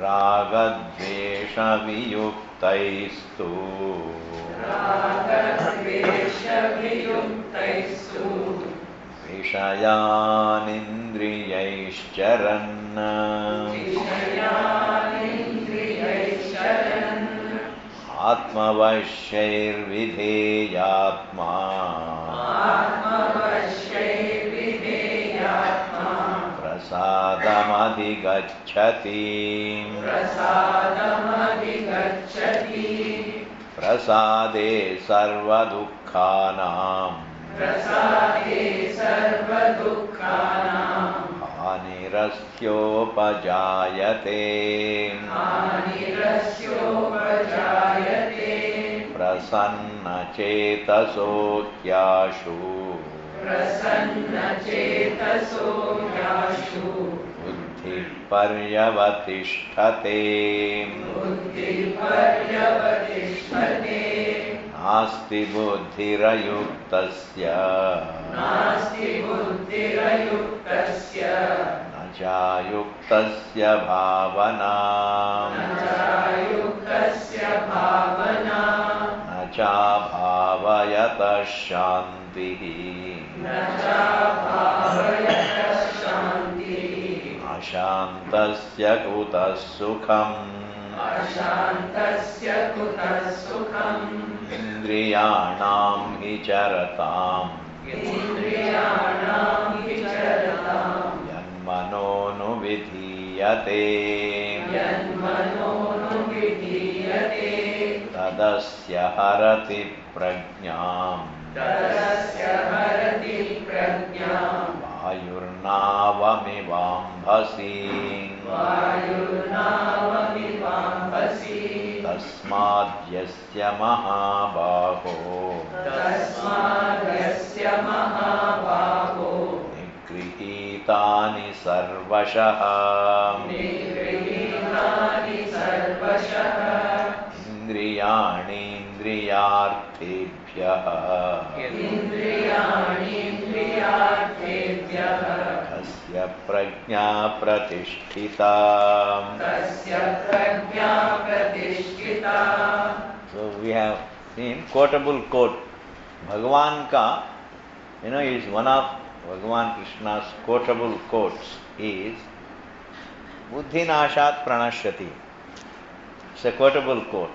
रागद्वेषवियुक्तैस्तु विषयानिन्द्रियैश्चरन् आत्मवश्यैर्विधेयात्मा प्रसादमधिगच्छति प्रसादे सर्वदुःखानां हानिरस्योपजायते प्रसन्नचेतसो ह्याशु बुद्धिः पर्यवतिष्ठते नास्ति बुद्धिरयुक्तस्य न चायुक्तस्य भावना न चाभावयतः शान्तिः अशान्तस्य कुतः सुखम् इन्द्रियाणां हि चरताम् यन्मनोनुविधीयते तदस्य हरति प्रज्ञाम् वायुर्नावमिवाम्भसि तस्माद्यस्य महाबाहो निगृहीतानि सर्वशः इन्द्रियाणीन्द्रियार्थेभ्यः तस्य प्रज्ञा प्रतिष्ठिता So we have seen quotable quote. Bhagavan ka, is one of Bhagavan Krishna's quotable quotes is Buddhi nashat pranashyati. It's a quotable quote.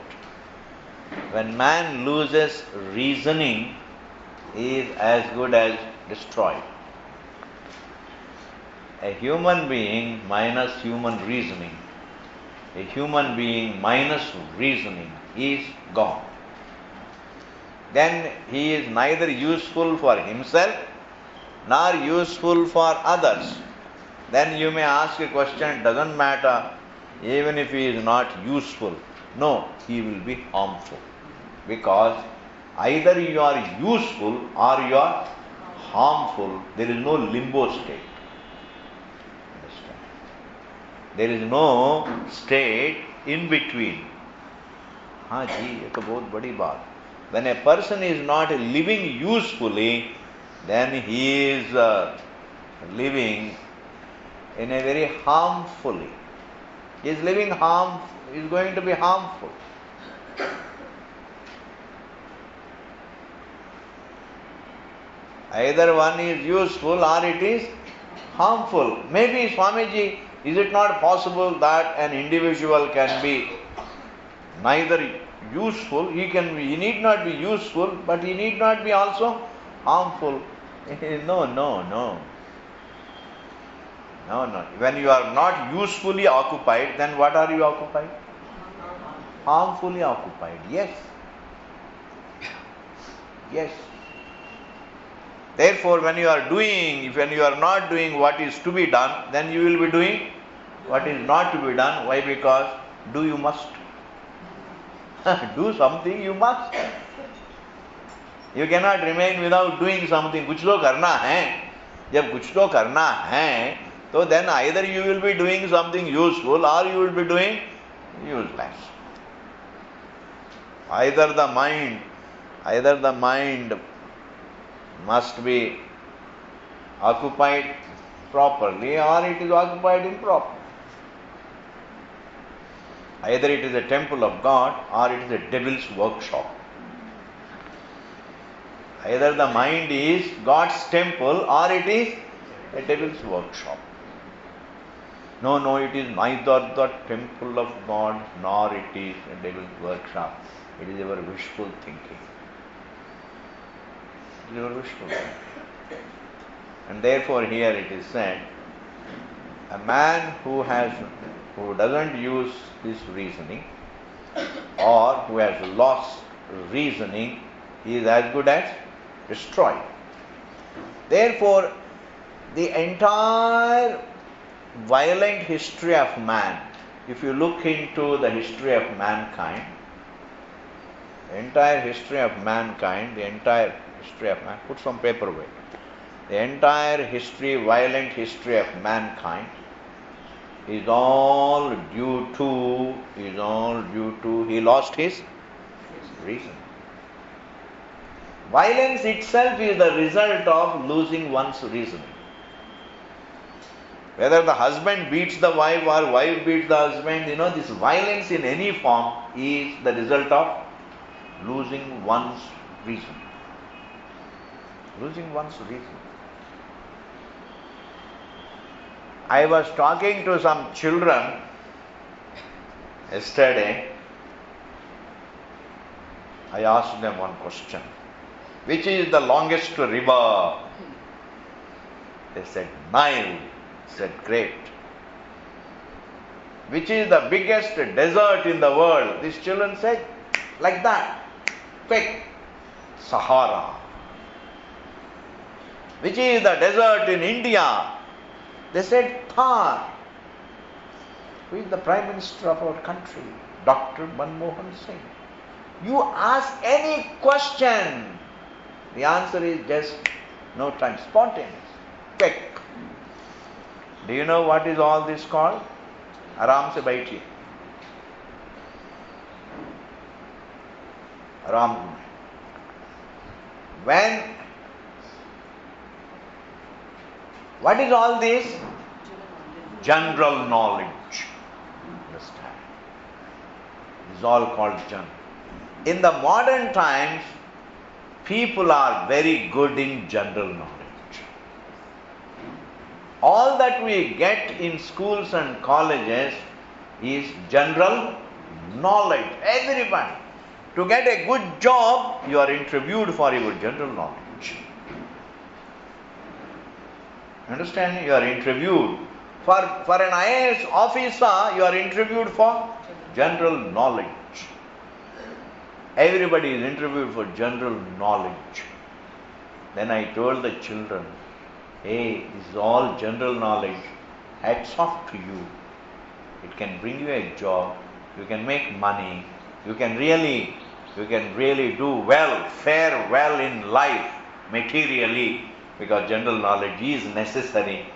When man loses reasoning, he is as good as destroyed. A human being minus human reasoning, a human being minus reasoning is gone. Then he is neither useful for himself nor useful for others. Then you may ask a question, doesn't matter, even if he is not useful. No, he will be harmful. Because either you are useful or you are harmful. There is no limbo state. Understand? There is no state in between. हाँ जी, ये तो बहुत बड़ी बात. When a person is not living usefully, then he is living in a very harmfully. He is living is going to be harmful. Either one is useful or it is harmful. Maybe Swamiji, is it not possible that an individual can be neither useful, he need not be useful, but he need not be also harmful? No. When you are not usefully occupied, then what are you occupied? Harmfully occupied. Yes. Therefore, when you are not doing what is to be done, then you will be doing what is not to be done. Why? Because do you must. Do something you must. You cannot remain without doing something. कुछ तो करना है. जब कुछ तो करना है, तो then either you will be doing something useful or you will be doing useless. Either the mind must be occupied properly or it is occupied improperly. Either it is a temple of God or it is a devil's workshop. Either the mind is God's temple or it is a devil's workshop. No, it is neither the temple of God nor it is a devil's workshop. It is your wishful thinking. It is your wishful thinking. And therefore here it is said, a man who doesn't use his reasoning or who has lost reasoning, he is as good as destroyed. Therefore, the entire violent history of man, if you look into the history of mankind, the entire history of man, put some paper away. The entire violent history of mankind is all due to he lost his reason. Violence itself is the result of losing one's reasoning. Whether the husband beats the wife or wife beats the husband, this violence in any form is the result of losing one's reason. Losing one's reason. I was talking to some children yesterday. I asked them one question. Which is the longest river? They said, Nile. I said, great. Which is the biggest desert in the world? These children said, like that. Quick. Sahara. Which is the desert in India? They said, Thar. Who is the Prime Minister of our country? Dr. Manmohan Singh. You ask any question, the answer is just no time, spontaneous, quick. Do you know what is all this called? Aram se baithiye. Aram. What is all this? General knowledge. Understand? This is all called general. In the modern times, people are very good in general knowledge. All that we get in schools and colleges is general knowledge. Everybody. To get a good job, you are interviewed for your general knowledge. Understand? You are interviewed. For an IAS officer, you are interviewed for general knowledge. Everybody is interviewed for general knowledge. Then I told the children, hey, this is all general knowledge. Hats off to you. It can bring you a job. You can make money. You can really do well, fare well in life, materially, because general knowledge is necessary.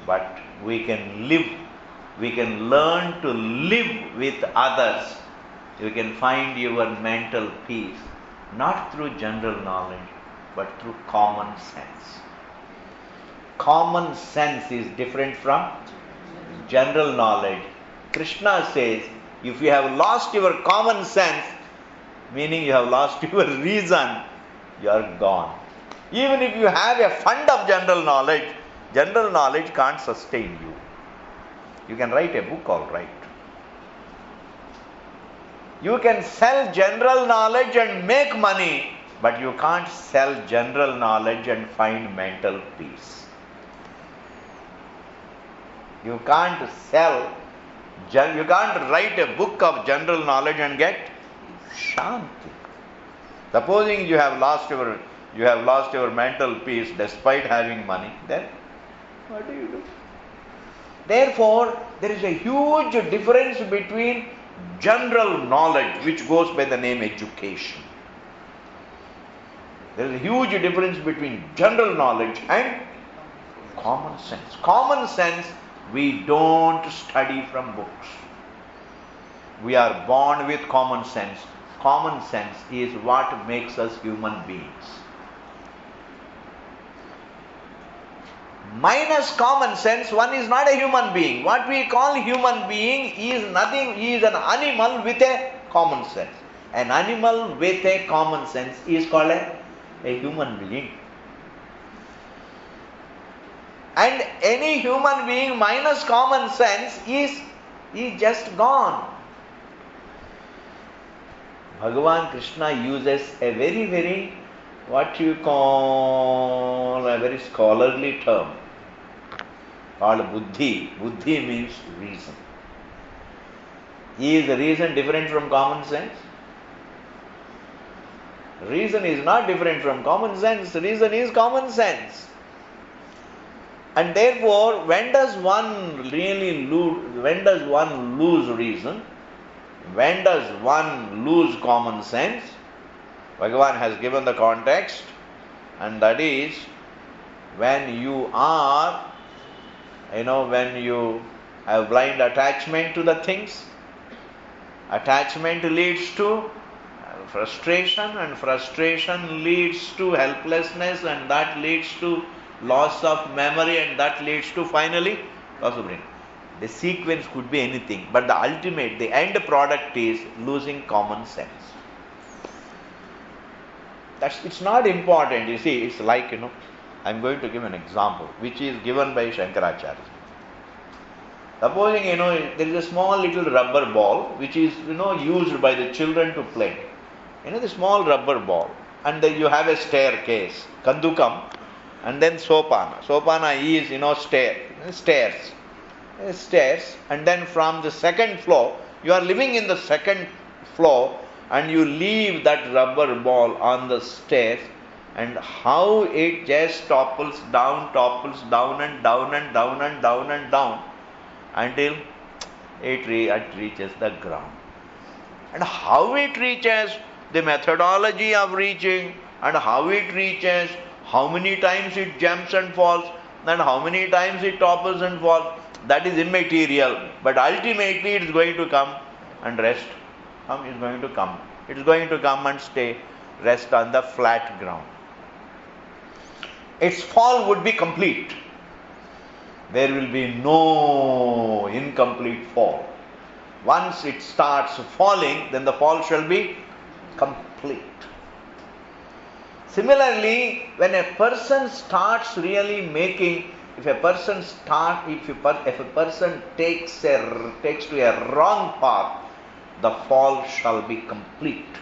But we can learn to live with others. You can find your mental peace, not through general knowledge, but through common sense. Common sense is different from general knowledge. Krishna says, if you have lost your common sense, meaning you have lost your reason, you are gone. Even if you have a fund of general knowledge can't sustain you. You can write a book, all right. You can sell general knowledge and make money, but you can't sell general knowledge and find mental peace. You can't write a book of general knowledge and get shanti. Supposing you have lost your mental peace despite having money, then what do you do? Therefore, there is a huge difference between general knowledge, which goes by the name education. There is a huge difference between general knowledge and common sense. Common sense, we don't study from books. We are born with common sense. Common sense is what makes us human beings. Minus common sense, one is not a human being. What we call human being is nothing, he is an animal with a common sense. An animal with a common sense is called a human being. And any human being minus common sense is just gone. Bhagavan Krishna uses a very, what you call, a very scholarly term called buddhi. Buddhi means reason. Is reason different from common sense? Reason is not different from common sense. Reason is common sense. And therefore, when does one lose reason? When does one lose common sense? Bhagavan has given the context, and that is when you are, when you have blind attachment to the things. Attachment leads to frustration, and frustration leads to helplessness, and that leads to loss of memory, and that leads to finally loss of brain. The sequence could be anything, but the end product is losing common sense. It's not important. You see, it's like, I'm going to give an example, which is given by Shankaracharya. Supposing, there is a small little rubber ball, which is, used by the children to play. The small rubber ball. And then you have a staircase, Kandukam, and then Sopana. Sopana is, stairs. And then from the second floor, you are living in the second floor, and you leave that rubber ball on the stairs, and how it just topples down and down and down and down and down until it reaches the ground. And how it reaches, the methodology of reaching, and how it reaches, how many times it jumps and falls, and how many times it topples and falls, that is immaterial. But ultimately it is going to come and rest. It's going to come. It is going to come and rest on the flat ground. Its fall would be complete. There will be no incomplete fall. Once it starts falling, then the fall shall be complete. Similarly, when a person starts really making, if a person takes to a wrong path, the fall shall be complete.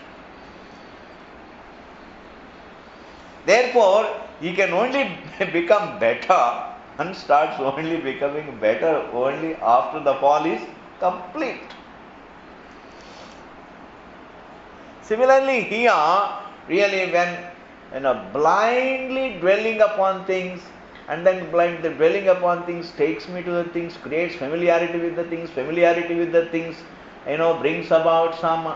Therefore, he can only become better and starts only becoming better only after the fall is complete. Similarly, here, really when blindly dwelling upon things, and then the dwelling upon things takes me to the things, creates familiarity with the things, brings about some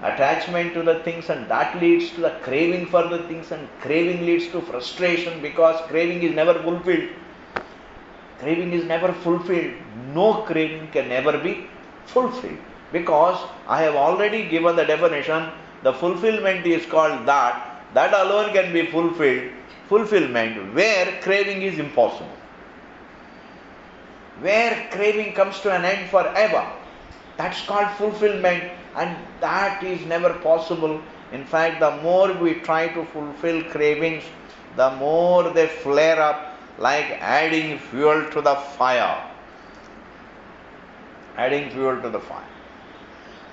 attachment to the things, and that leads to the craving for the things, and craving leads to frustration, because craving is never fulfilled. Craving is never fulfilled. No craving can ever be fulfilled, because I have already given the definition. The fulfillment is called that alone can be fulfillment, where craving is impossible. Where craving comes to an end forever, that's called fulfillment, and that is never possible. In fact, the more we try to fulfill cravings, the more they flare up, like adding fuel to the fire.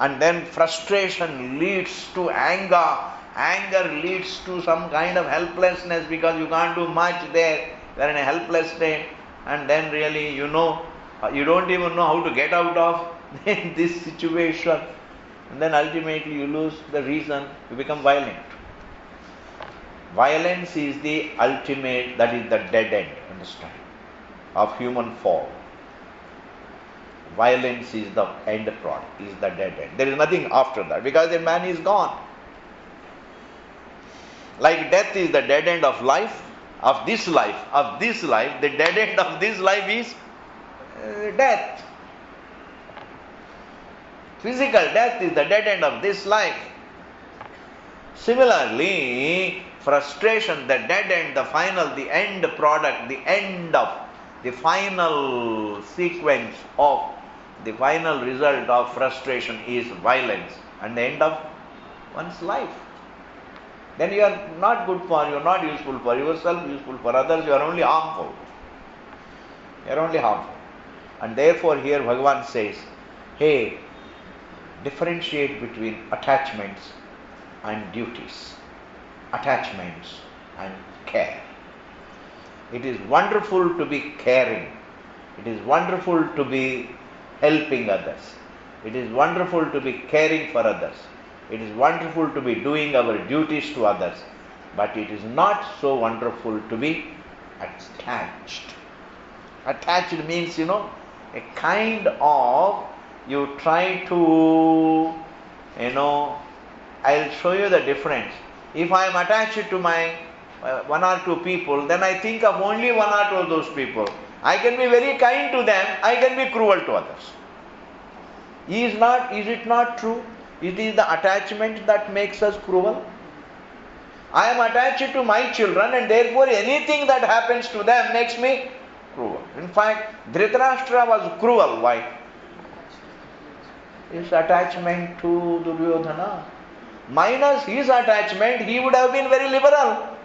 And then frustration leads to anger. Anger leads to some kind of helplessness, because you can't do much there. You are in a helpless state. And then really, you don't even know how to get out of this situation. And then ultimately you lose the reason, you become violent. Violence is the ultimate, that is the dead end, understand, of human fall. Violence is the end product, is the dead end. There is nothing after that, because the man is gone. Like death is the dead end of life, of this life, the dead end of this life is death. Physical death is the dead end of this life. Similarly, frustration, the dead end, the end product, the end of the final sequence of the final result of frustration is violence and the end of one's life. Then you are not good for, you are not useful for yourself, useful for others, you are only harmful. You are only harmful. And therefore here Bhagavan says, hey, differentiate between attachments and duties, attachments and care. It is wonderful to be caring. It is wonderful to be helping others. It is wonderful to be caring for others. It is wonderful to be doing our duties to others. But it is not so wonderful to be attached. Attached means, a kind of, you try to, I'll show you the difference. If I am attached to my one or two people, then I think of only one or two of those people. I can be very kind to them, I can be cruel to others. Is it not true? It is the attachment that makes us cruel. I am attached to my children and therefore anything that happens to them makes me cruel. In fact, Dhritarashtra was cruel. Why? His attachment to Duryodhana. Minus his attachment, he would have been very liberal.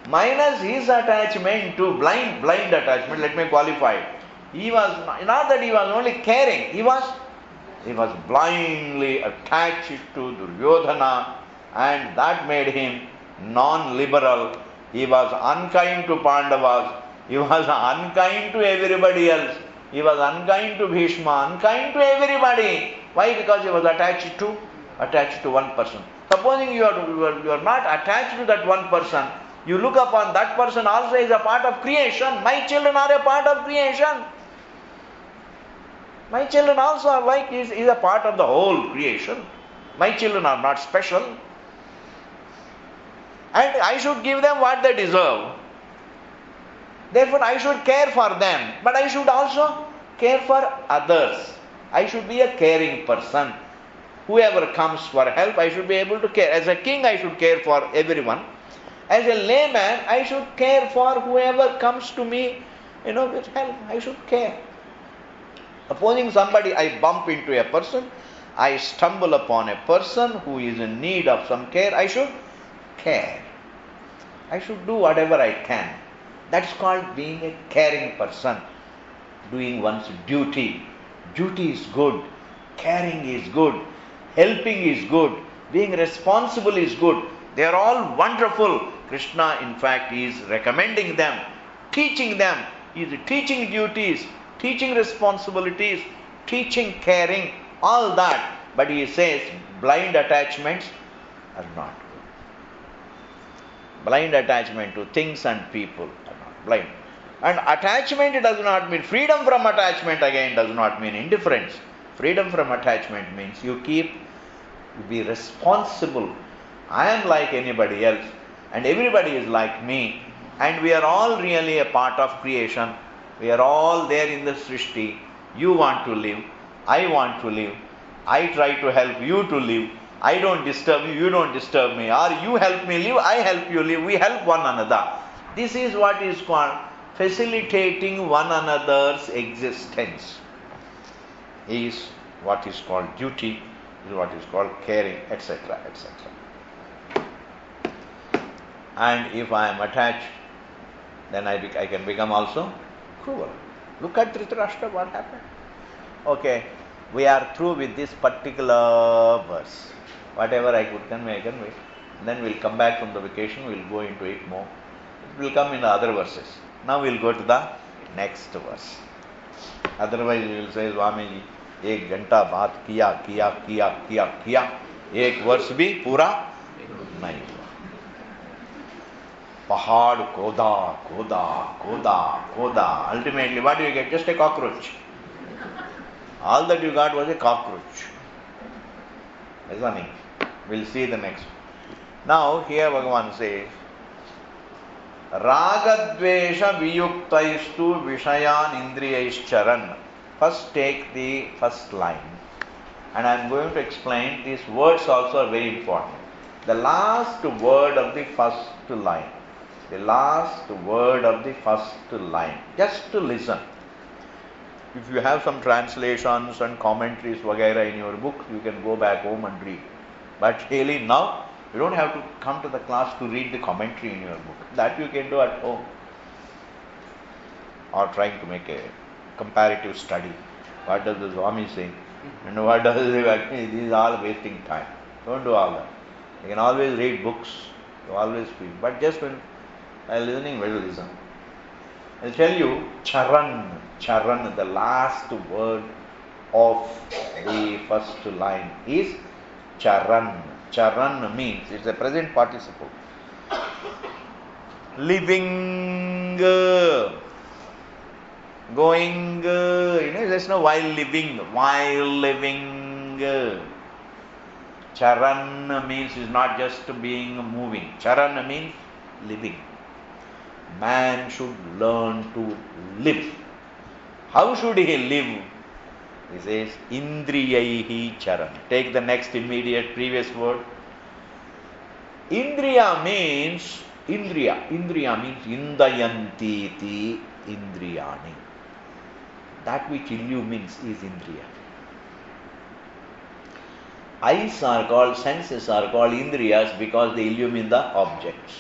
Minus his attachment to blind attachment, let me qualify it. He was, not that he was only caring, he was blindly attached to Duryodhana, and that made him non-liberal. He was unkind to Pandavas, he was unkind to everybody else, he was unkind to Bhishma, unkind to everybody. Why? Because he was attached to one person. Supposing you are not attached to that one person, you look upon that person also as a part of creation. My children are a part of creation. My children also are is a part of the whole creation. My children are not special. And I should give them what they deserve. Therefore, I should care for them. But I should also care for others. I should be a caring person. Whoever comes for help, I should be able to care. As a king, I should care for everyone. As a layman, I should care for whoever comes to me, with help. I should care. Supposing somebody, I bump into a person, I stumble upon a person who is in need of some care, I should care. I should do whatever I can. That's called being a caring person. Doing one's duty. Duty is good. Caring is good. Helping is good. Being responsible is good. They are all wonderful. Krishna, in fact, is recommending them, teaching them. He is teaching duties, teaching responsibilities, teaching caring, all that. But he says blind attachments are not good. Blind attachment to things and people are not blind. And attachment does not mean, freedom from attachment again does not mean indifference. Freedom from attachment means you be responsible. I am like anybody else, and everybody is like me, and we are all really a part of creation. We are all there in the Srishti. You want to live, I want to live. I try to help you to live. I don't disturb you, you don't disturb me. Or you help me live, I help you live. We help one another. This is what is called facilitating one another's existence. Is what is called duty, is what is called caring, etc., etc. And if I am attached, then I can become also cruel. Look at Dhritarashtra, what happened. Okay, we are through with this particular verse. Whatever I could convey, I convey. Then we'll come back from the vacation, we'll go into it more. It will come in the other verses. Now we'll go to the next verse. Otherwise we will say, Swamiji, एक घंटा बात किया, एक वर्ष भी पूरा नहीं हुआ. Pahad koda. Ultimately, what do you get? Just a cockroach. All that you got was a cockroach. Isn't it? We'll see the next. Now, here Bhagavan says, Ragadvesha viyuktaistu vishayan indriyaischaran. First take the first line. And I am going to explain, these words also are very important. The last word of the first line. The last word of the first line. Just to listen. If you have some translations and commentaries vagaira in your book, you can go back home and read. But really now, you don't have to come to the class to read the commentary in your book. That you can do at home. Or trying to make a comparative study. What does the Swami say? And what does the This is all wasting time. Don't do all that. You can always read books. You always feel. But just when while listening, well listen. I'll tell you, charan, the last word of the first line is charan. Charan means, it's a present participle. Living, going, there's no while living. Charan means is not just being moving. Charan means living. Man should learn to live. How should he live? He says, Indriyaihi charan. Take the next immediate previous word. Indriya means indayantiti indriyani. That which illumines is indriya. Eyes are called, senses are called indriyas because they illumine the objects.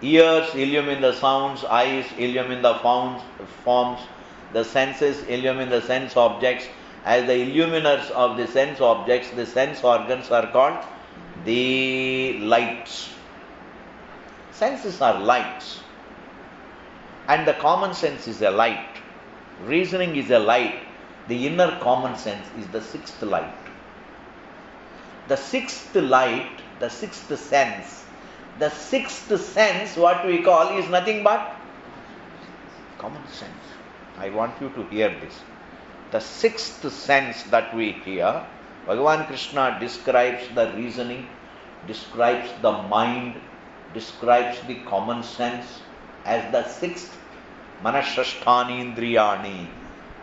Ears illumine the sounds, eyes illumine the forms, the senses illumine the sense objects. As the illuminers of the sense objects, the sense organs are called the lights. Senses are lights. And the common sense is a light. Reasoning is a light. The inner common sense is the sixth light. The sixth light, the sixth sense. The sixth sense, what we call, is nothing but common sense. I want you to hear this. The sixth sense that we hear, Bhagavan Krishna describes the reasoning, describes the mind, describes the common sense as the sixth Manashasthani Indriyani.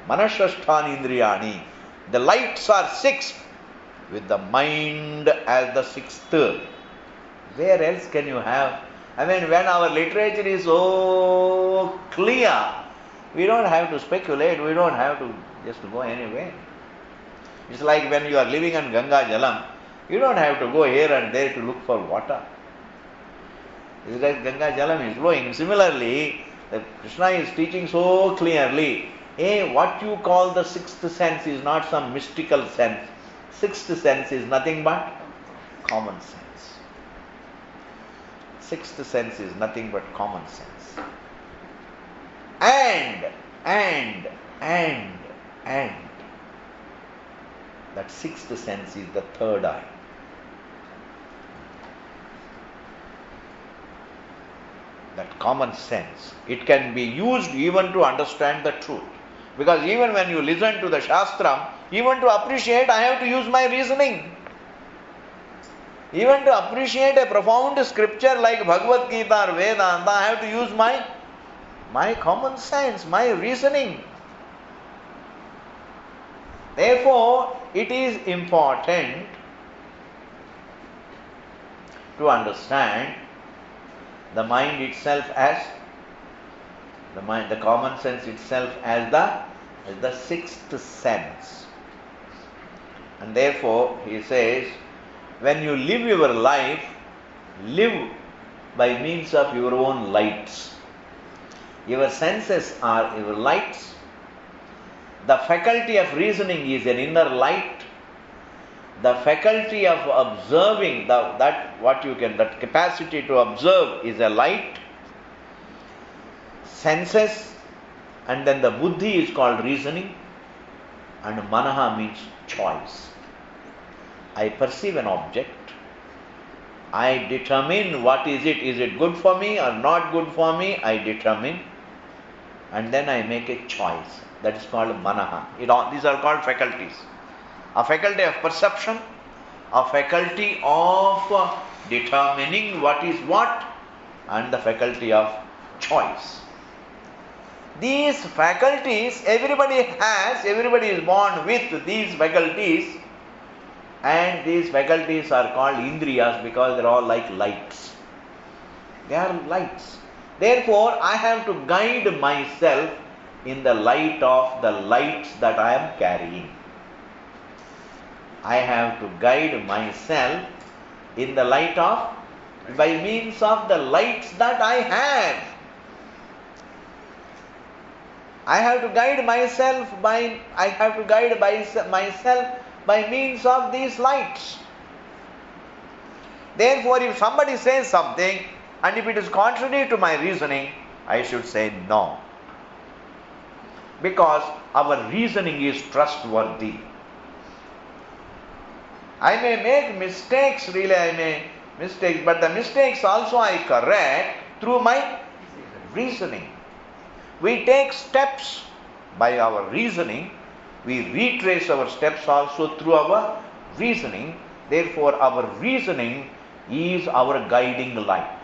Manashasthani Indriyani. The lights are six, with the mind as the sixth. Where else can you have? When our literature is so clear, we don't have to speculate, we don't have to just go anywhere. It's like when you are living on Ganga Jalam, you don't have to go here and there to look for water. It's like Ganga Jalam is flowing. Similarly, Krishna is teaching so clearly, what you call the sixth sense is not some mystical sense. Sixth sense is nothing but common sense. Sixth sense is nothing but common sense. And that sixth sense is the third eye. That common sense. It can be used even to understand the truth. Because even when you listen to the Shastram, even to appreciate, I have to use my reasoning. Even to appreciate a profound scripture like Bhagavad Gita or Vedanta, I have to use my common sense, my reasoning. Therefore, it is important to understand the mind itself as the common sense itself as the sixth sense. And therefore, he says, when you live your life, live by means of your own lights. Your senses are your lights. The faculty of reasoning is an inner light. The faculty of observing, that capacity to observe is a light. Senses, and then the buddhi is called reasoning, and manaha means choice. I perceive an object, I determine what is it good for me or not good for me, I determine, and then I make a choice. That is called manaha. These are called faculties. A faculty of perception, a faculty of determining what is what, and the faculty of choice. These faculties everybody has, everybody is born with these faculties, And these faculties are called indriyas because they are all like lights. They are lights. Therefore, I have to guide myself in the light of the lights that I am carrying. I have to guide myself in the light of, by means of the lights that I have. I have to guide myself by means of these lights. Therefore, if somebody says something and if it is contrary to my reasoning, I should say no. Because our reasoning is trustworthy. I may make mistakes, but the mistakes also I correct through my reasoning. We take steps by our reasoning. We retrace our steps also through our reasoning. Therefore, our reasoning is our guiding light.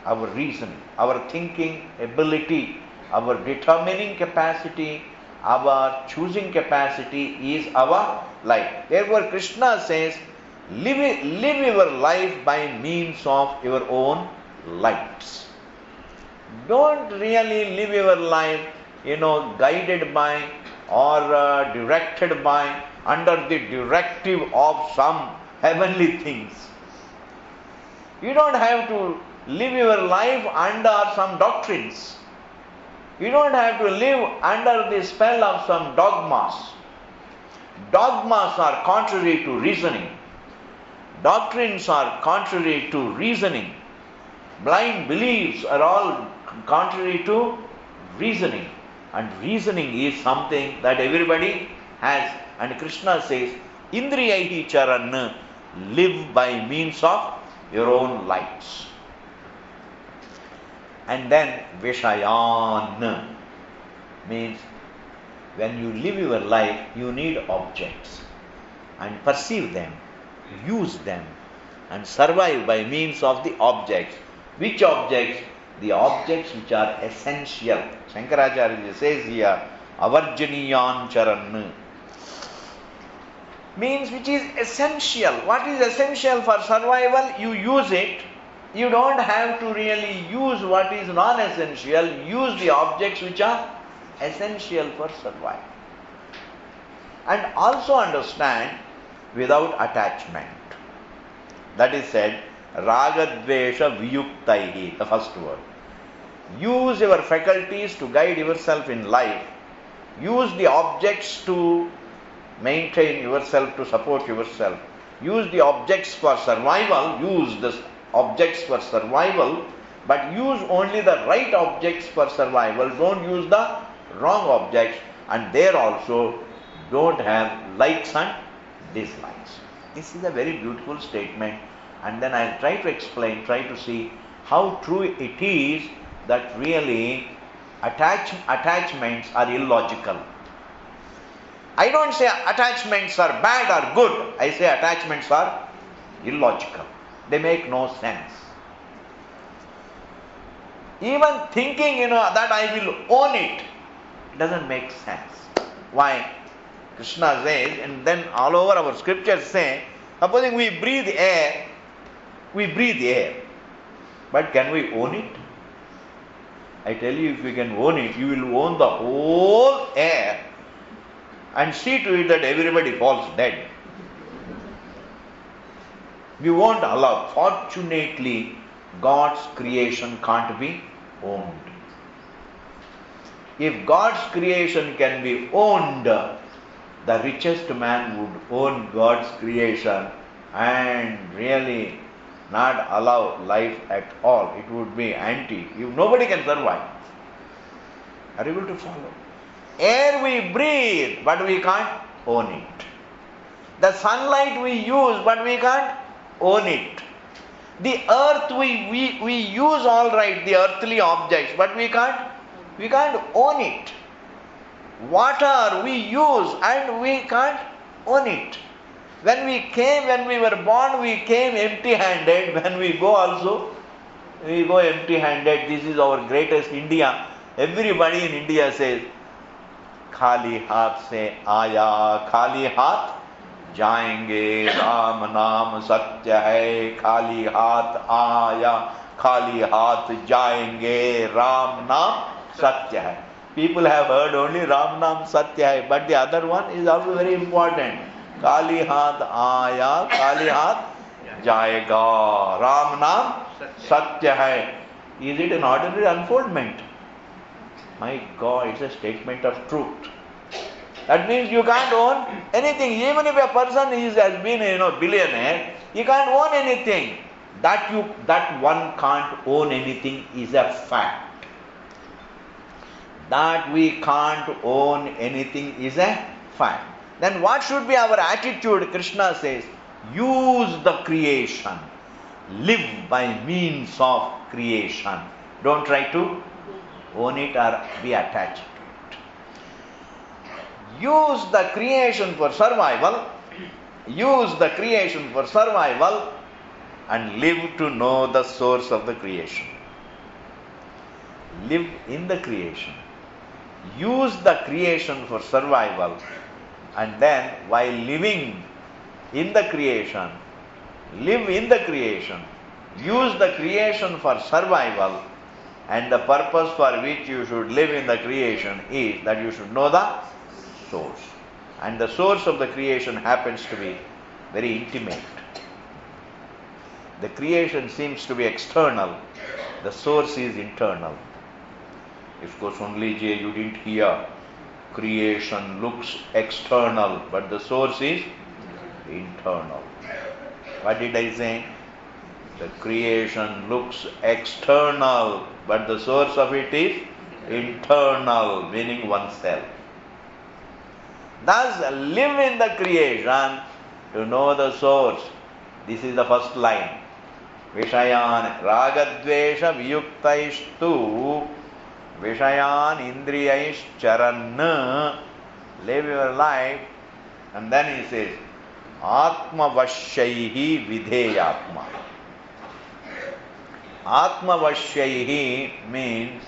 Our reasoning, our thinking ability, our determining capacity, our choosing capacity is our light. Therefore, Krishna says, live your life by means of your own lights. Don't really live your life, guided by or directed by, under the directive of some heavenly things. You don't have to live your life under some doctrines. You don't have to live under the spell of some dogmas. Dogmas are contrary to reasoning. Doctrines are contrary to reasoning. Blind beliefs are all contrary to reasoning. And reasoning is something that everybody has. And Krishna says, Indriyaihi charan, live by means of your own lights. And then Vishayan means when you live your life, you need objects and perceive them, use them and survive by means of the objects. Which objects? The objects which are essential. Shankaracharya says here, Avarjaniyan charan means which is essential. What is essential for survival? You use it. You don't have to really use what is non-essential. Use the objects which are essential for survival. And also understand without attachment. That is said, Ragadvesha Viyuktaihi, the first word. Use your faculties to guide yourself in life. Use the objects to maintain yourself, to support yourself. Use the objects for survival. Use the objects for survival, but use only the right objects for survival. Don't use the wrong objects, and there also don't have likes and dislikes. This is a very beautiful statement, and then I'll try to explain, try to see how true it is that really attachments are illogical. I don't say attachments are bad or good. I say attachments are illogical. They make no sense. Even thinking, that I will own it, doesn't make sense. Why? Krishna says, and then all over our scriptures say, supposing we breathe air, but can we own it? I tell you, if we can own it, you will own the whole air and see to it that everybody falls dead. We won't allow. Fortunately, God's creation can't be owned. If God's creation can be owned, the richest man would own God's creation and really not allow life at all. It would be anti. Nobody can survive. Are you able to follow? Air we breathe, but we can't own it. The sunlight we use, but we can't own it. The earth we use all right, the earthly objects, but we can't own it. Water we use and we can't own it. When we were born, we came empty-handed. When we go also, we go empty-handed. This is our greatest India. Everybody in India says, Khali haath se aaya, khali haath जाएंगे, राम नाम सत्य है, खाली हाथ आया, खाली हाथ जाएंगे, राम नाम सत्य है. People have heard only Ram Nam Satya hai, but the other one is also very important. Kali Hath Aya, Kali Hath Jayega. Ram Nam Satya hai. Is it an ordinary unfoldment? My God, it's a statement of truth. That means you can't own anything. Even if a person has been billionaire, he can't own anything. That one can't own anything is a fact. That we can't own anything is a fact. Then what should be our attitude? Krishna says, use the creation. Live by means of creation. Don't try to own it or be attached to it. Use the creation for survival. Use the creation for survival and live to know the source of the creation. Live in the creation. Use the creation for survival, and then while living in the creation, live in the creation, use the creation for survival, and the purpose for which you should live in the creation is that you should know the source. And the source of the creation happens to be very intimate. The creation seems to be external, the source is internal. इसको सुन लीजिए, you didn't hear. Creation looks external, but the source is internal. What did I say? The creation looks external, but the source of it is internal, meaning oneself. Thus, live in the creation to know the source. This is the first line. Vishayan ragadvesha viyuktaistu Vishayan indriyais charan. Live your life. And then he says, Atma vashyahi vidheyatma. Atma vashyahi means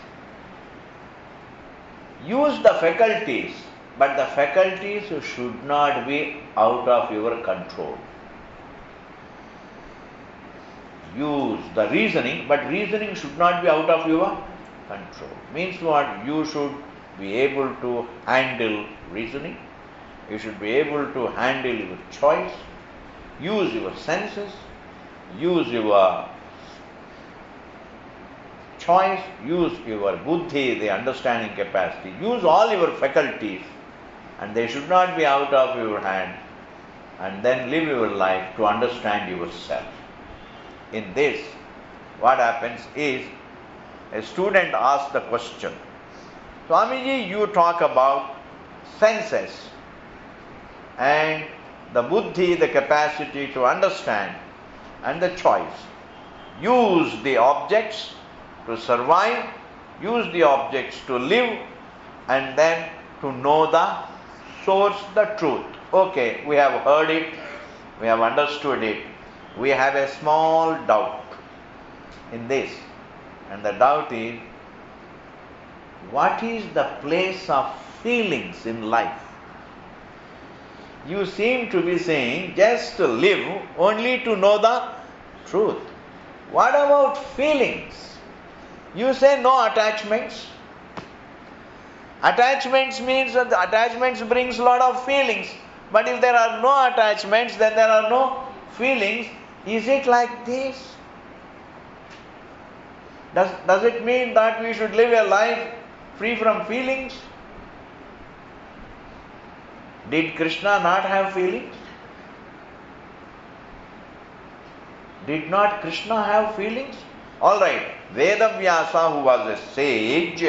use the faculties, but the faculties should not be out of your control. Use the reasoning, but reasoning should not be out of your control. Means what? You should be able to handle reasoning. You should be able to handle your choice. Use your senses. Use your choice. Use your buddhi, the understanding capacity. Use all your faculties, and they should not be out of your hand. And then live your life to understand yourself. In this, what happens is, a student asks the question, Swamiji, you talk about senses and the buddhi, the capacity to understand, and the choice. Use the objects to survive, use the objects to live, and then to know the source, the truth. Okay, we have heard it, we have understood it. We have a small doubt in this. And the doubt is, what is the place of feelings in life? You seem to be saying just to live, only to know the truth. What about feelings? You say no attachments. Attachments means that the attachments brings a lot of feelings. But if there are no attachments, then there are no feelings. Is it like this? Does it mean that we should live a life free from feelings? Did Krishna not have feelings? Did not Krishna have feelings? Alright, Vedavyasa, who was a sage,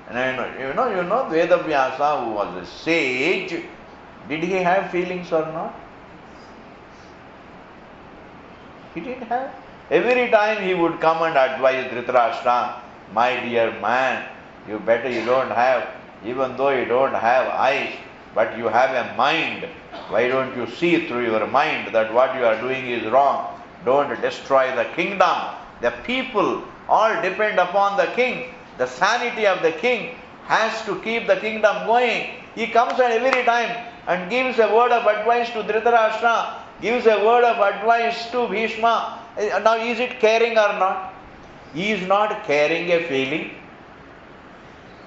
and you know Vedavyasa, who was a sage, did he have feelings or not? He didn't have. Every time he would come and advise Dhritarashtra, my dear man, you don't have, even though you don't have eyes, but you have a mind. Why don't you see through your mind that what you are doing is wrong? Don't destroy the kingdom. The people all depend upon the king. The sanity of the king has to keep the kingdom going. He comes and every time and gives a word of advice to Dhritarashtra, gives a word of advice to Bhishma. Now is it caring or not? He is not carrying a feeling.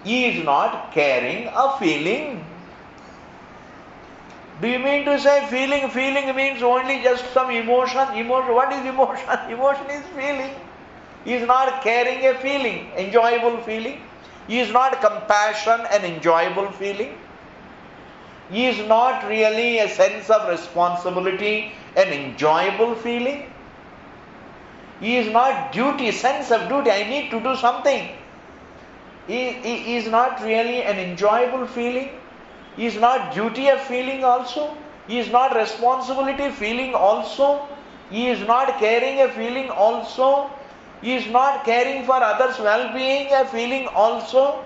He is not carrying a feeling. Do you mean to say feeling? Feeling means only just some emotion? What is emotion? Emotion is feeling. He is not carrying a feeling, enjoyable feeling. He is not compassion, an enjoyable feeling. He is not really a sense of responsibility, an enjoyable feeling. He is not duty, sense of duty, I need to do something. He is not really an enjoyable feeling. He is not duty of feeling also. He is not responsibility feeling also. He is not caring a feeling also. He is not caring for others' well-being a feeling also.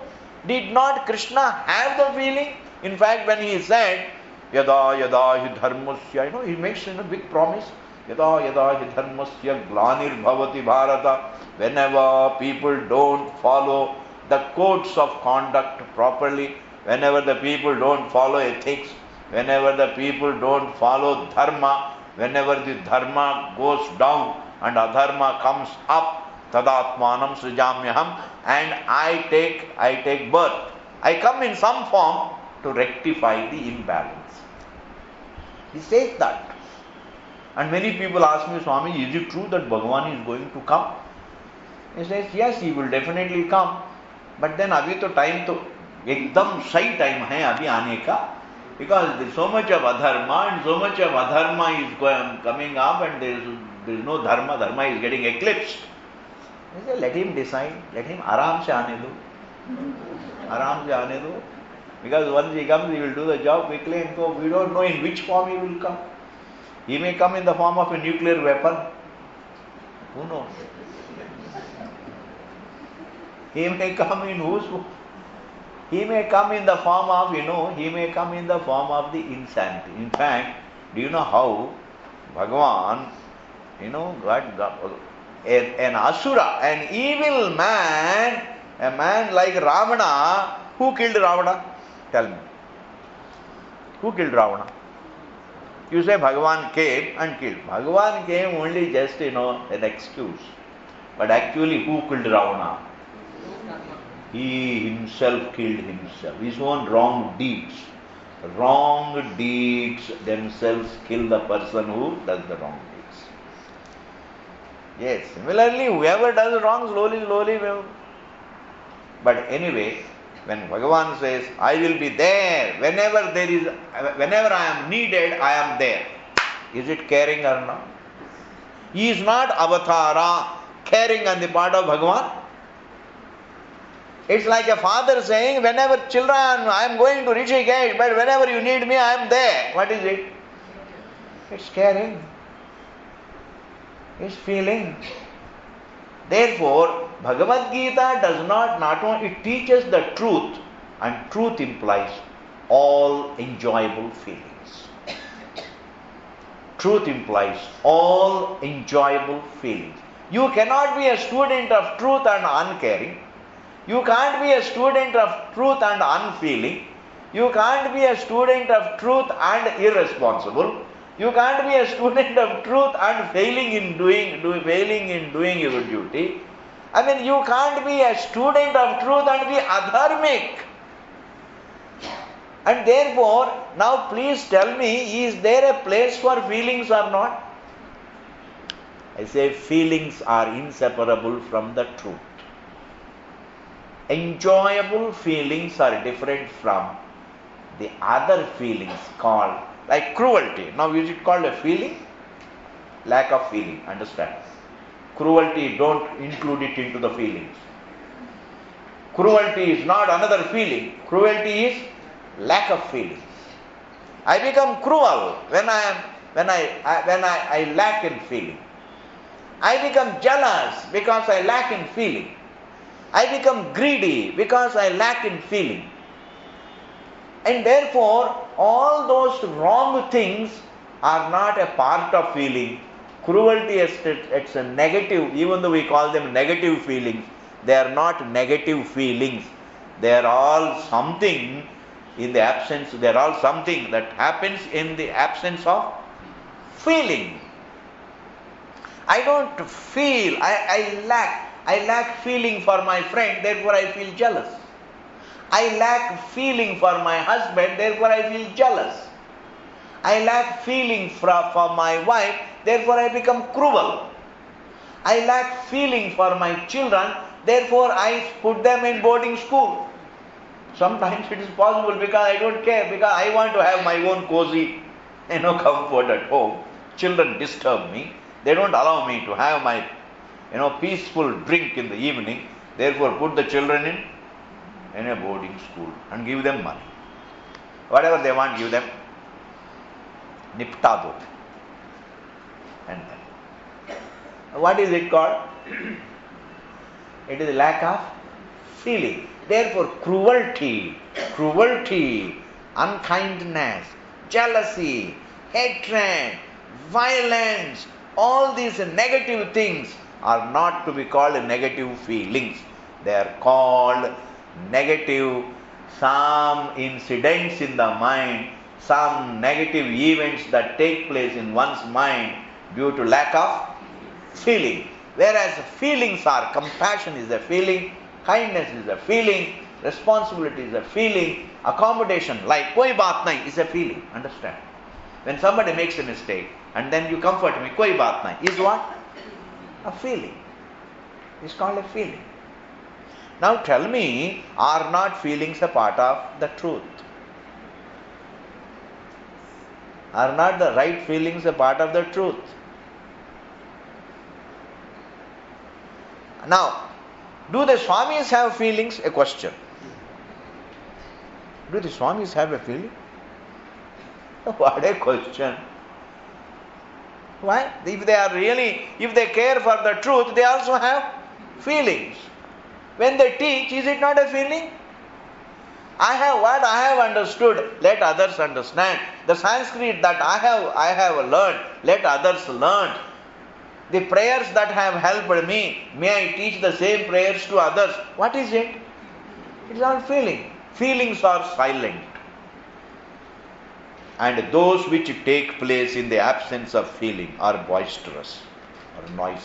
Did not Krishna have the feeling? In fact, when he said, Yada yada hi dharmasya, he makes a big promise. Yada yada hi dharmasya glanir bhavati bharata. Whenever people don't follow the codes of conduct properly, whenever the people don't follow ethics, whenever the people don't follow dharma, whenever the dharma goes down and adharma comes up, tadatmanam srijamyaham, and I take birth. I come in some form to rectify the imbalance. He says that. And many people ask me, Swami, is it true that Bhagavan is going to come? He says, yes, he will definitely come. But then abhi to time to ekdam shy time hai abhi aane ka, because there is so much of adharma and so much of adharma is coming up and there is no dharma. Dharma is getting eclipsed. He said, let him decide. Let him aram se aane do. Aram se aane do. Because once he comes, he will do the job quickly and go. We don't know in which form he will come. He may come in the form of a nuclear weapon. Who knows? He may come in whose form? He may come in the form of, he may come in the form of the insanity. In fact, do you know how Bhagavan, got an asura, an evil man, a man like Ravana. Who killed Ravana? Tell me. Who killed Ravana? You say Bhagavan came and killed. Bhagavan came only just, an excuse. But actually, who killed Ravana? He himself killed himself. His own wrong deeds. Wrong deeds themselves kill the person who does the wrong deeds. Yes, similarly, whoever does wrong, slowly will. But anyway, when Bhagavan says, I will be there, whenever I am needed, I am there. Is it caring or not? He is not avatara, caring on the part of Bhagavan. It's like a father saying, whenever children, I am going to Rishikesh, but whenever you need me, I am there. What is it? It's caring. It's feeling. Therefore, Bhagavad Gita does not only, it teaches the truth, and truth implies all enjoyable feelings. Truth implies all enjoyable feelings. You cannot be a student of truth and uncaring. You can't be a student of truth and unfeeling. You can't be a student of truth and irresponsible. You can't be a student of truth and failing in doing your duty. I mean, you can't be a student of truth and be adharmic. And therefore, now please tell me, is there a place for feelings or not? I say feelings are inseparable from the truth. Enjoyable feelings are different from the other feelings called, like cruelty. Now is it called a feeling? Lack of feeling, understand? Cruelty, don't include it into the feelings. Cruelty is not another feeling. Cruelty is lack of feelings. I become cruel when I lack in feeling. I become jealous because I lack in feeling. I become greedy because I lack in feeling. And therefore, all those wrong things are not a part of feeling. Cruelty, it's a negative, even though we call them negative feelings, they are not negative feelings. They are all something in the absence, there are something that happens in the absence of feeling. I don't feel, I lack feeling for my friend, therefore I feel jealous. I lack feeling for my husband, therefore I feel jealous. I lack feeling for my wife, therefore I become cruel. I lack feeling for my children, therefore I put them in boarding school. Sometimes it is possible because I don't care, because I want to have my own cozy, comfort at home. Children disturb me. They don't allow me to have my, peaceful drink in the evening. Therefore, put the children in a boarding school and give them money. Whatever they want, give them. Niptado. And then, what is it called? It is lack of feeling. Therefore, cruelty, unkindness, jealousy, hatred, violence, all these negative things are not to be called negative feelings. They are called negative, some incidents in the mind, some negative events that take place in one's mind due to lack of feeling. Whereas feelings are, compassion is a feeling, kindness is a feeling, responsibility is a feeling, accommodation like koi baat nahi is a feeling. Understand? When somebody makes a mistake and then you comfort me, koi baat nahi, is what? A feeling. It's called a feeling. Now tell me, are not feelings a part of the truth? Are not the right feelings a part of the truth? Now, do the Swamis have feelings? A question. Do the Swamis have a feeling? What a question. Why? If they care for the truth, they also have feelings. When they teach, is it not a feeling? I have understood, let others understand. The Sanskrit that I have learned, let others learn. The prayers that have helped me, may I teach the same prayers to others. What is it? It is all feeling. Feelings are silent. And those which take place in the absence of feeling are boisterous or noisy.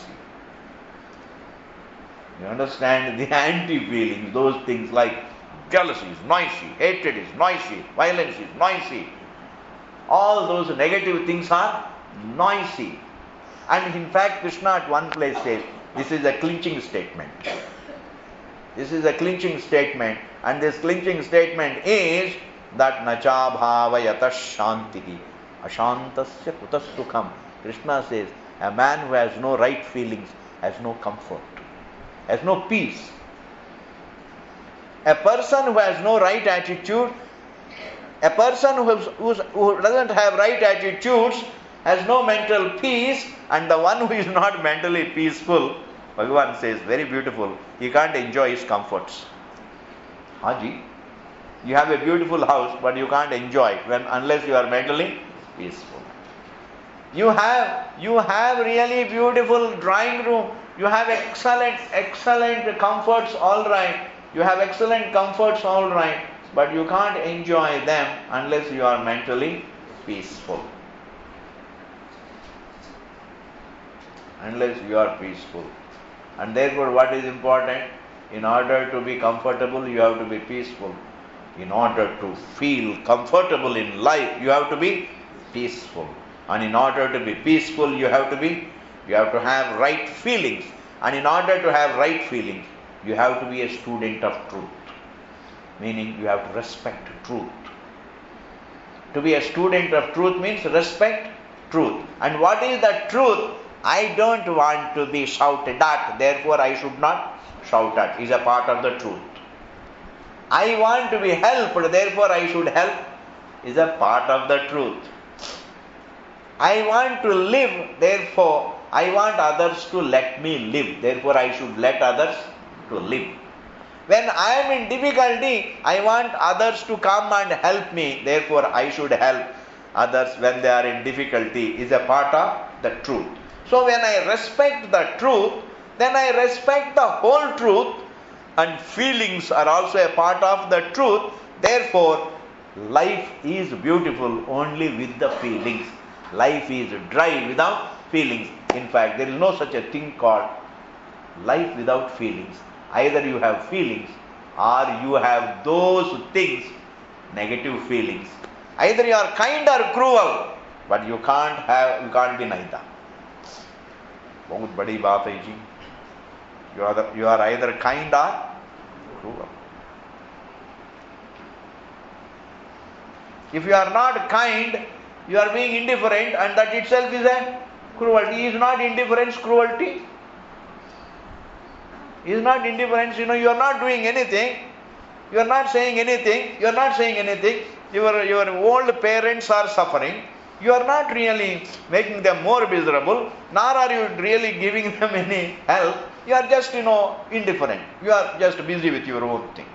You understand? The anti-feelings, those things like jealousy is noisy, hatred is noisy, violence is noisy. All those negative things are noisy. And in fact, Krishna at one place says, this is a clinching statement. This is a clinching statement, and this clinching statement is that nacha bhavayata shantihi ashantasya kutas sukham. Krishna says, a man who has no right feelings has no comfort, has no peace. A person who has no right attitude, a person who doesn't have right attitudes has no mental peace, and the one who is not mentally peaceful, Bhagavan says, very beautiful, he can't enjoy his comforts. Haji, you have a beautiful house, but you can't enjoy it unless you are mentally peaceful. You have really beautiful drawing room, you have excellent comforts, all right. You have excellent comforts, all right, but you can't enjoy them unless you are mentally peaceful. Unless you are peaceful. And therefore, what is important? In order to be comfortable, you have to be peaceful. In order to feel comfortable in life, you have to be peaceful. And in order to be peaceful, you have to have right feelings. And in order to have right feelings, you have to be a student of truth. Meaning, you have to respect truth. To be a student of truth means respect truth. And what is the truth? I don't want to be shouted at, therefore I should not shout at, is a part of the truth. I want to be helped, therefore I should help, is a part of the truth. I want to live, therefore I want others to let me live, therefore I should let others to live. When I am in difficulty, I want others to come and help me, therefore I should help others when they are in difficulty, is a part of the truth. So when I respect the truth, then I respect the whole truth, and feelings are also a part of the truth. Therefore, Life is beautiful only with the feelings. Life is dry without feelings. In fact, there is no such a thing called life without feelings. Either you have feelings or you have those things, negative feelings. Either you are kind or cruel, but you can't be neither. बहुत बड़ी बात है जी. You are either kind or cruel. If you are not kind, you are being indifferent, and that itself is a cruelty. Is not indifference cruelty? Is not indifference, you are not doing anything, you are not saying anything, your old parents are suffering, you are not really making them more miserable, nor are you really giving them any help, you are just, indifferent, you are just busy with your own thing.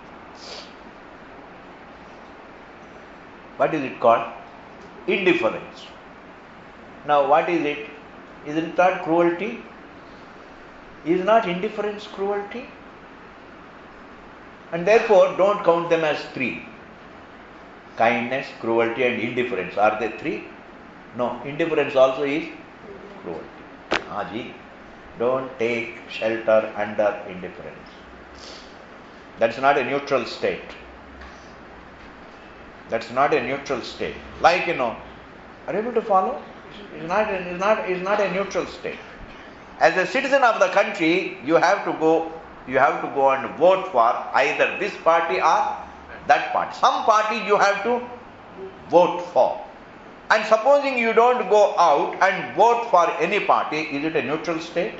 What is it called? Indifference. Now what is it? Isn't that cruelty? Is not indifference cruelty? And therefore, don't count them as three. Kindness, cruelty and indifference. Are they three? No, indifference also is cruelty. Haji, don't take shelter under indifference. That's not a neutral state. That's not a neutral state. Like, are you able to follow? It's not a neutral state. As a citizen of the country, you have to go and vote for either this party or that party. Some party you have to vote for. And supposing you don't go out and vote for any party, is it a neutral state?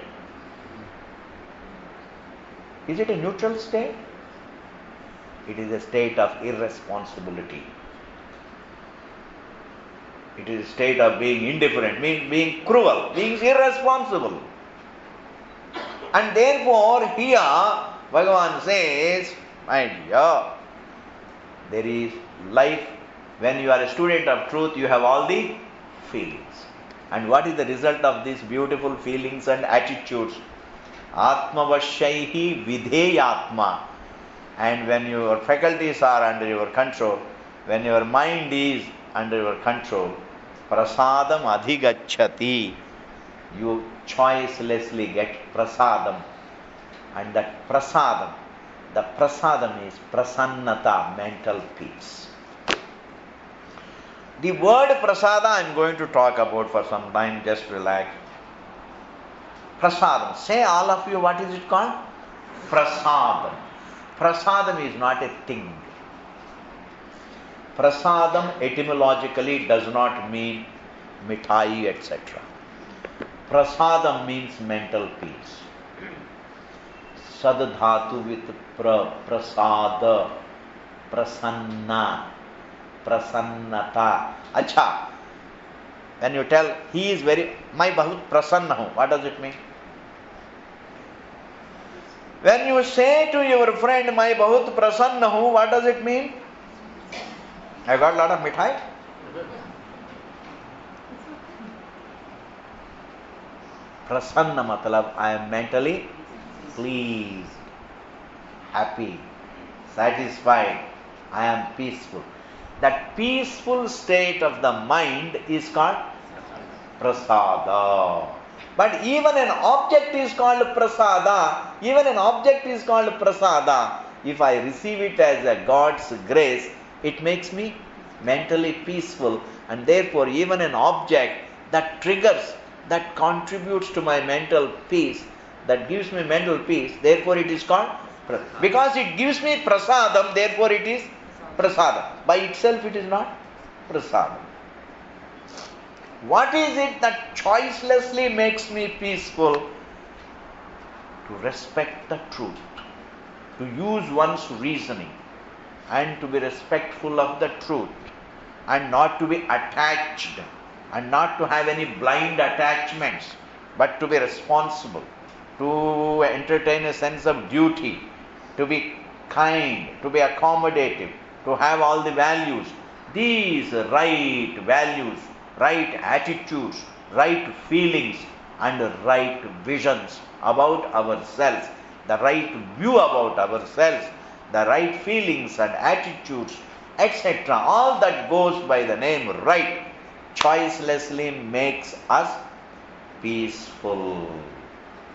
Is it a neutral state? It is a state of irresponsibility. It is a state of being indifferent, being cruel, being irresponsible. And therefore, here, Bhagavan says, my dear, there is life. When you are a student of truth, you have all the feelings. And what is the result of these beautiful feelings and attitudes? Atmavashaihi vidheyatma. And when your faculties are under your control, when your mind is under your control, prasadam adhigacchati. You choicelessly get prasadam. And that prasadam, the prasadam is prasannata, mental peace. The word prasada I am going to talk about for some time, just relax. Prasadam. Say all of you, what is it called? Prasadam. Prasadam is not a thing. Prasadam etymologically does not mean mithai, etc. Prasadam means mental peace. Sadhatu with prasada, prasanna, prasannata. Acha. When you tell, he is my bahut prasanna hu, what does it mean? When you say to your friend, my bahut prasanna hu, what does it mean? I got a lot of mithai. Prasanna matlab, I am mentally pleased, happy, satisfied, I am peaceful. That peaceful state of the mind is called prasada. But even an object is called prasada. If I receive it as a God's grace, it makes me mentally peaceful. And therefore, even an object that triggers, that contributes to my mental peace, that gives me mental peace, therefore it is called prasadam. Because it gives me prasadam, therefore it is prasadam. By itself it is not prasadam. What is it that choicelessly makes me peaceful? To respect the truth, to use one's reasoning, and to be respectful of the truth, and not to be attached, and not to have any blind attachments, but to be responsible, to entertain a sense of duty, to be kind, to be accommodative, to have all the values. These right values, right attitudes, right feelings and right visions about ourselves, the right view about ourselves, the right feelings and attitudes etc. All that goes by the name right, choicelessly makes us peaceful.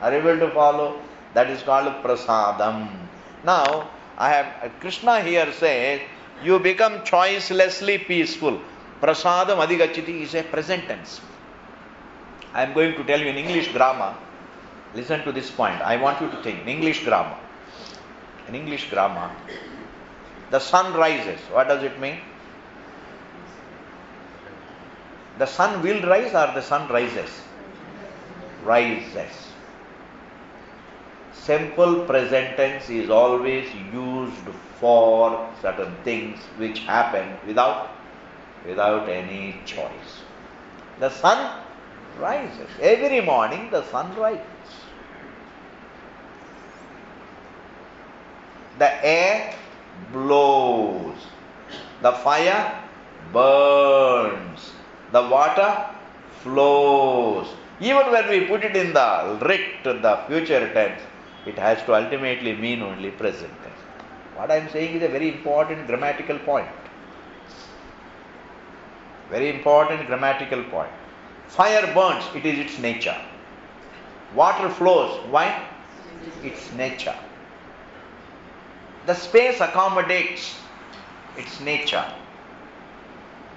Are you able to follow? That is called prasadam. Now, Krishna here says, you become choicelessly peaceful. Prasadam adhigachiti is a present tense. I am going to tell you in English grammar. Listen to this point. I want you to think. In English grammar, the sun rises. What does it mean? The sun will rise or the sun rises? Rises. Simple present tense is always used for certain things which happen without any choice. The sun rises. Every morning the sun rises. The air blows. The fire burns. The water flows. Even when we put it in the the future tense, it has to ultimately mean only present tense. What I am saying is a very important grammatical point. Very important grammatical point. Fire burns, it is its nature. Water flows, why? Its nature. The space accommodates its nature.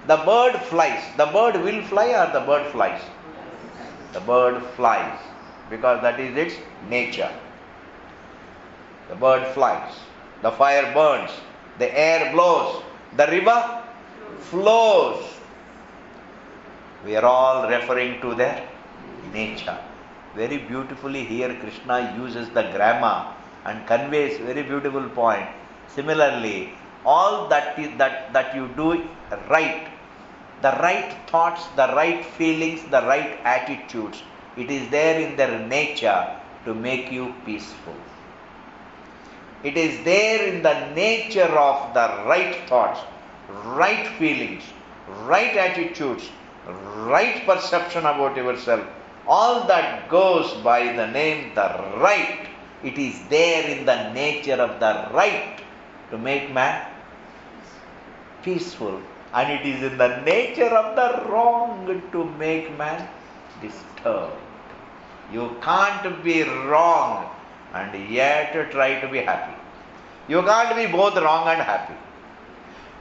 The bird flies. The bird will fly or the bird flies? The bird flies because that is its nature. The bird flies. The fire burns. The air blows. The river flows. We are all referring to their nature. Very beautifully here Krishna uses the grammar and conveys very beautiful point. Similarly, all that you do right, the right thoughts, the right feelings, the right attitudes, it is there in their nature to make you peaceful. It is there in the nature of the right thoughts, right feelings, right attitudes, right perception about yourself. All that goes by the name the right. It is there in the nature of the right to make man peaceful. And it is in the nature of the wrong to make man disturbed. You can't be wrong and yet try to be happy. You can't be both wrong and happy.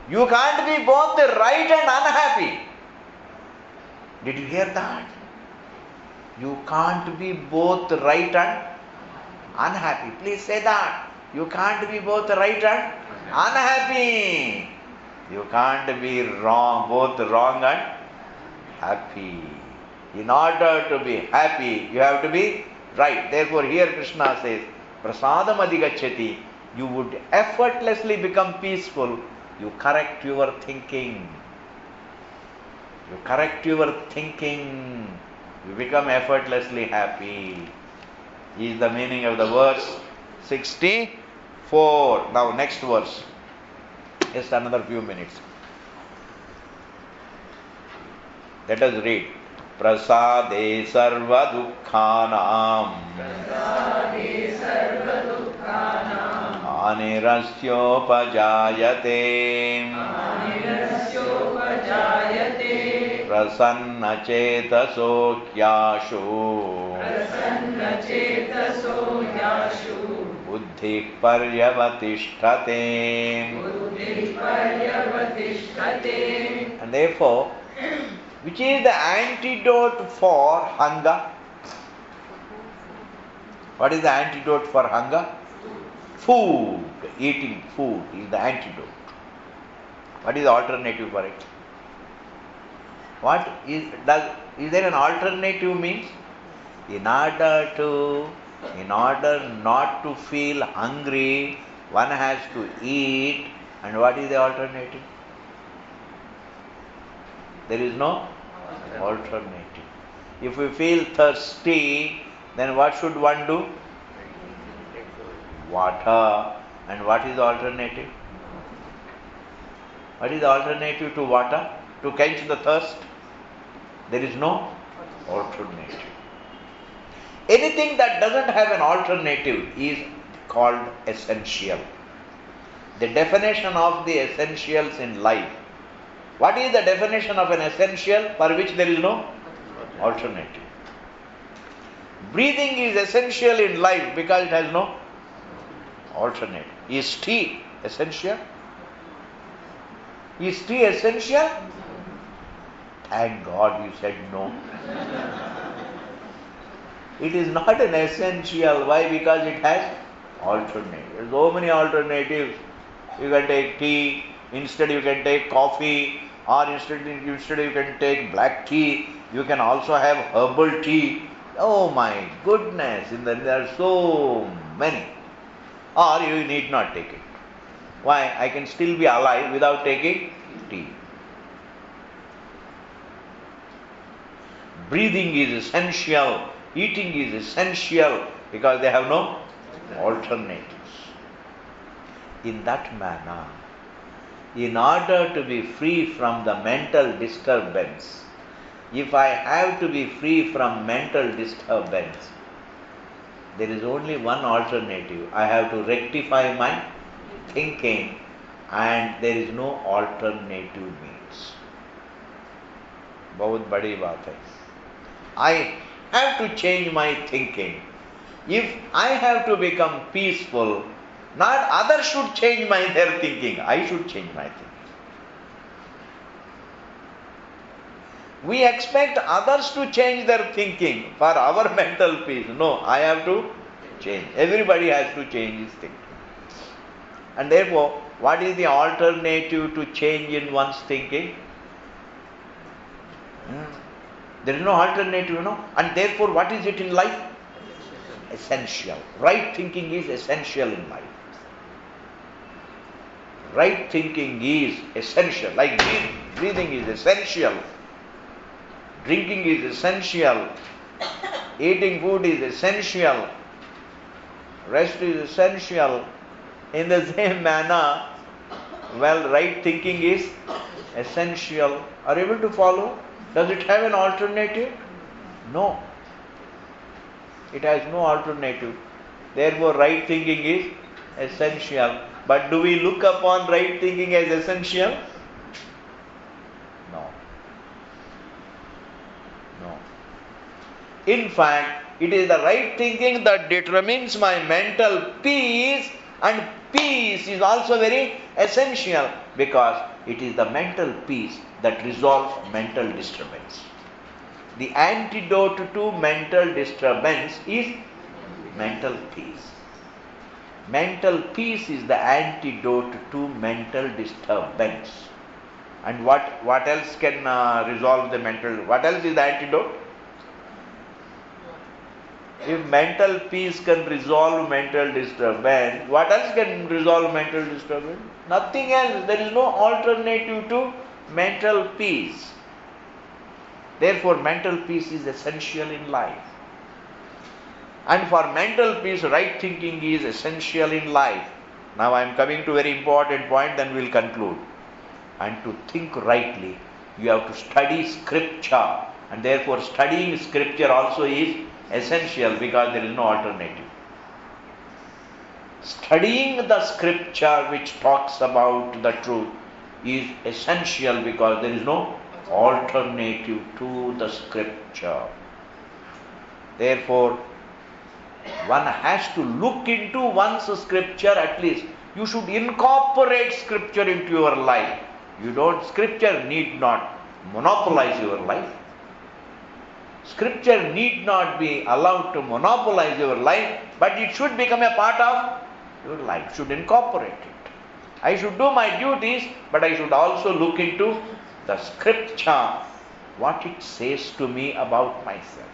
You can't be both right and unhappy. Did you hear that? You can't be both right and unhappy. Please say that. You can't be both right and unhappy. You can't be wrong, both wrong and happy. In order to be happy, you have to be right. Therefore, here Krishna says, prasadam adhigacchati. You would effortlessly become peaceful. You correct your thinking. You correct your thinking. You become effortlessly happy. Is the meaning of the verse 64. Now next verse. Just another few minutes. Let us read. Prasade sarva dukkhanam anirasyopajayate prasanna chetaso hyashu buddhi paryavatishthate. And therefore, which is the antidote for hunger? What is the antidote for hunger? Food. Eating food is the antidote. What is the alternative for it? Is there an alternative means? In order not to feel hungry, one has to eat. And what is the alternative? There is no alternative. If we feel thirsty, then what should one do? Water. And what is the alternative? What is the alternative to water? To quench the thirst? There is no alternative. Anything that doesn't have an alternative is called essential. The definition of the essentials in life. What is the definition of an essential for which there is no alternative? Breathing is essential in life because it has no alternative. Is tea essential? Is tea essential? Thank God you said no. It is not an essential. Why? Because it has alternatives. So many alternatives. You can take tea, instead you can take coffee, or instead you can take black tea. You can also have herbal tea. Oh my goodness, there are so many. Or you need not take it. Why? I can still be alive without taking tea. Breathing is essential. Eating is essential because they have no alternatives. In that manner, in order to be free from the mental disturbance, if I have to be free from mental disturbance, there is only one alternative. I have to rectify my thinking, and there is no alternative means. Bahut badi baat hai. I have to change my thinking. If I have to become peaceful, not others should change their thinking. I should change my thinking. We expect others to change their thinking for our mental peace. No, I have to change. Everybody has to change his thinking. And therefore, what is the alternative to change in one's thinking? There is no alternative, And therefore, what is it in life? Essential. Right thinking is essential in life. Right thinking is essential. Like breathing is essential. Drinking is essential. Eating food is essential. Rest is essential. In the same manner, right thinking is essential. Are you able to follow? Does it have an alternative? No. It has no alternative. Therefore, right thinking is essential. But do we look upon right thinking as essential? No. No. In fact, it is the right thinking that determines my mental peace, and peace is also very essential because it is the mental peace that resolves mental disturbance. The antidote to mental disturbance is mental peace. Mental peace is the antidote to mental disturbance. And what else can resolve the mental? What else is the antidote? If mental peace can resolve mental disturbance, what else can resolve mental disturbance? Nothing else. There is no alternative to mental peace. Therefore, mental peace is essential in life. And for mental peace, right thinking is essential in life. Now I am coming to a very important point, then we will conclude. And to think rightly, you have to study scripture. And therefore, studying scripture also is essential because there is no alternative. Studying the scripture which talks about the truth is essential because there is no alternative to the scripture. Therefore, one has to look into one's scripture at least. You should incorporate scripture into your life. Scripture need not monopolize your life. Scripture need not be allowed to monopolize your life, but it should become a part of your life, should incorporate it. I should do my duties, but I should also look into the scripture, what it says to me about myself.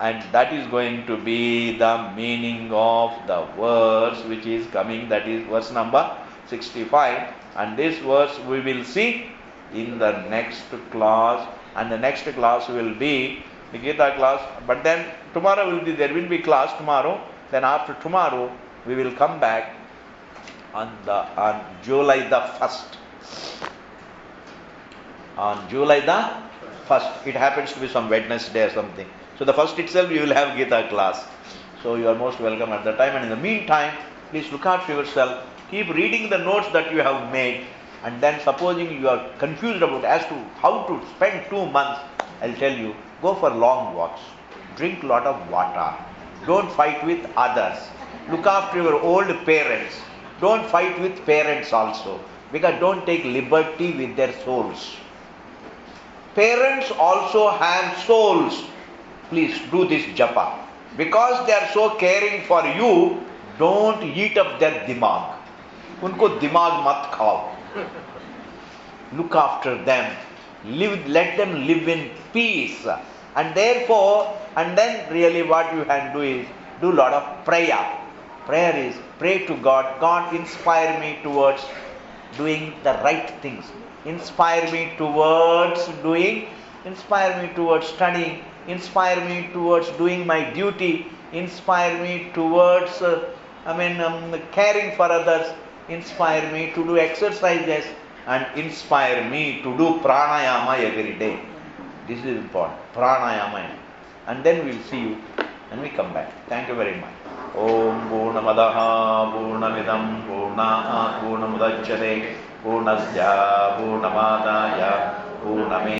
And that is going to be the meaning of the verse which is coming, that is verse number 65. And this verse we will see in the next class. And the next class will be the Gita class. But then tomorrow there will be class tomorrow. Then after tomorrow we will come back on July the 1st. On July the 1st. It happens to be some Wednesday or something. So the 1st itself you will have Gita class. So you are most welcome at the time. And in the meantime, please look after yourself. Keep reading the notes that you have made, and then supposing you are confused about as to how to spend 2 months, I'll tell you, go for long walks, drink lot of water, don't fight with others, look after your old parents, don't fight with parents also, because don't take liberty with their souls. Parents also have souls. Please do this japa. Because they are so caring for you, don't eat up their dimag. Unko dimag mat khao. Look after them. Let them live in peace. And therefore, and then really what you can do is, do a lot of prayer. Prayer is, pray to God, God inspire me towards doing the right things. Inspire me towards studying, inspire me towards doing my duty, inspire me towards, caring for others, inspire me to do exercises, and inspire me to do pranayama every day. This is important, pranayama. And then we'll see you when we come back. Thank you very much. Om Purnamadaha Purnamidam Purnaat Purnamudachyate Purnasya Purnamadaya Purname